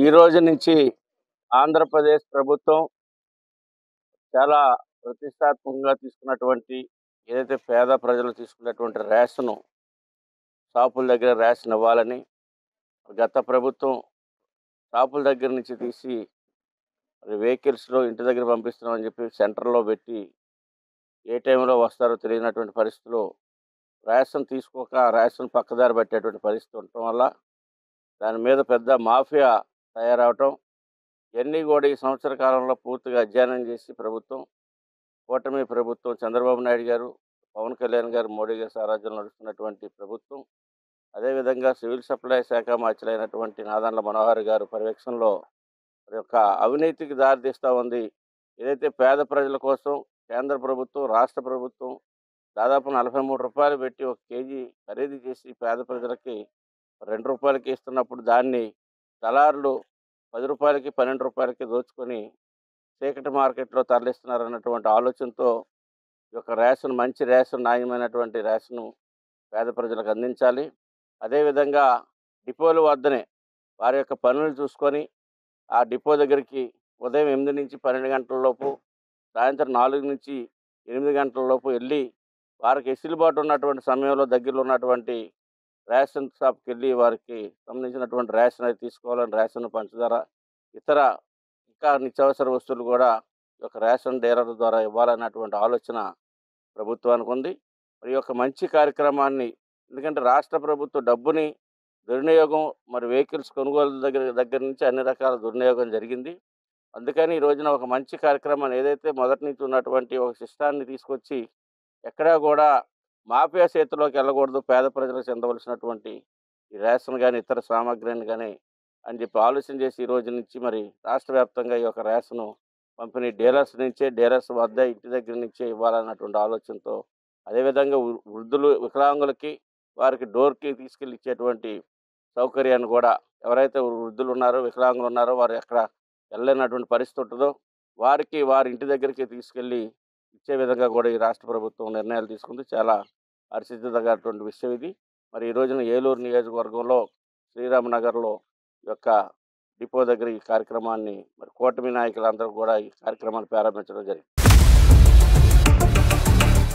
ఈ రోజు నుంచి ఆంధ్రప్రదేశ్ ప్రభుత్వం చాలా ప్రతిష్టాత్మకంగా తీసుకున్నటువంటి ఏదైతే పేద ప్రజలు తీసుకున్నటువంటి రేషను షాపుల దగ్గర రేషన్ ఇవ్వాలని గత ప్రభుత్వం షాపుల దగ్గర నుంచి తీసి వెహికల్స్లో ఇంటి దగ్గర పంపిస్తున్నామని చెప్పి సెంటర్లో పెట్టి ఏ టైంలో వస్తారో తెలియనటువంటి పరిస్థితిలో రేషన్ తీసుకోక రేషన్ పక్కదారి పెట్టేటువంటి పరిస్థితి ఉండటం వల్ల దాని మీద పెద్ద మాఫియా తయారవటం ఇవన్నీ కూడా ఈ సంవత్సర కాలంలో పూర్తిగా అధ్యయనం చేసి ప్రభుత్వం కూటమి ప్రభుత్వం చంద్రబాబు నాయుడు గారు పవన్ కళ్యాణ్ గారు మోడీ గారి సారథ్యంలో నడుస్తున్నటువంటి ప్రభుత్వం అదేవిధంగా సివిల్ సప్లై శాఖ మార్చులైనటువంటి నాదెండ్ల మనోహర్ గారు పర్యవేక్షణలో యొక్క అవినీతికి దారితీస్తూ ఉంది. ఏదైతే పేద ప్రజల కోసం కేంద్ర ప్రభుత్వం రాష్ట్ర ప్రభుత్వం దాదాపు 43 రూపాయలు పెట్టి ఒక కేజీ ఖరీదు చేసి పేద ప్రజలకి 2 రూపాయలకి ఇస్తున్నప్పుడు దాన్ని దళారులు 10 రూపాయలకి 12 రూపాయలకి దోచుకొని చీకటి మార్కెట్లో తరలిస్తున్నారన్నటువంటి ఆలోచనతో ఈ యొక్క రేషన్ మంచి రేషన్ నాణ్యమైనటువంటి రేషను పేద ప్రజలకు అందించాలి. అదేవిధంగా డిపోల వద్దనే వారి యొక్క పనులు చూసుకొని ఆ డిపో దగ్గరికి ఉదయం 8 నుంచి 12 గంటల లోపు సాయంత్రం 4 నుంచి 8 గంటల లోపు వెళ్ళి వారికి వెసులుబాటు ఉన్నటువంటి సమయంలో దగ్గరలో ఉన్నటువంటి రేషన్ షాప్కి వెళ్ళి వారికి సంబంధించినటువంటి రేషన్ అయితే తీసుకోవాలని రేషన్ పంచదార ఇతర ఇంకా నిత్యావసర వస్తువులు కూడా ఈ యొక్క రేషన్ డీలర్ ద్వారా ఇవ్వాలన్నటువంటి ఆలోచన ప్రభుత్వానికి ఉంది. మరి యొక్క మంచి కార్యక్రమాన్ని ఎందుకంటే రాష్ట్ర ప్రభుత్వ డబ్బుని దుర్వినియోగం మరి వెహికల్స్ కొనుగోలు దగ్గర నుంచి అన్ని రకాల దుర్వినియోగం జరిగింది. అందుకని ఈ రోజున ఒక మంచి కార్యక్రమాన్ని ఏదైతే మొదటి నుంచి ఉన్నటువంటి ఒక సిస్టాన్ని తీసుకొచ్చి ఎక్కడా కూడా మాఫియా చేతిలోకి వెళ్ళకూడదు, పేద ప్రజలకు చెందవలసినటువంటి ఈ రేషన్ కానీ ఇతర సామాగ్రిని కానీ అని చెప్పి ఆలోచన చేసి ఈ రోజు నుంచి మరి రాష్ట్ర వ్యాప్తంగా ఈ యొక్క రేషను పంపిణీ డీలర్స్ వద్ద ఇంటి దగ్గర నుంచే ఇవ్వాలన్నటువంటి ఆలోచనతో అదేవిధంగా వృద్ధులు వికలాంగులకి వారికి డోర్కి తీసుకెళ్ళి ఇచ్చేటువంటి సౌకర్యాన్ని కూడా ఎవరైతే వృద్ధులు ఉన్నారో వికలాంగులు ఉన్నారో వారు ఎక్కడ వెళ్ళలేనటువంటి పరిస్థితి ఉంటుందో వారికి వారి ఇంటి దగ్గరికి తీసుకెళ్ళి ఇచ్చే విధంగా కూడా ఈ రాష్ట్ర ప్రభుత్వం నిర్ణయాలు తీసుకుంది. చాలా హర్షించదగినటువంటి విషయం ఇది. మరి ఈ రోజున ఏలూరు నియోజకవర్గంలో శ్రీరామనగర్లో యొక్క డిపో దగ్గర ఈ కార్యక్రమాన్ని మరి కూటమి నాయకులందరూ కూడా ఈ కార్యక్రమాన్ని ప్రారంభించడం జరిగింది.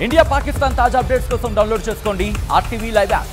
ఇండియా పాకిస్తాన్ తాజా అప్డేట్స్ కోసం డౌన్లోడ్ చేసుకోండి RTV లైవ్ యాప్.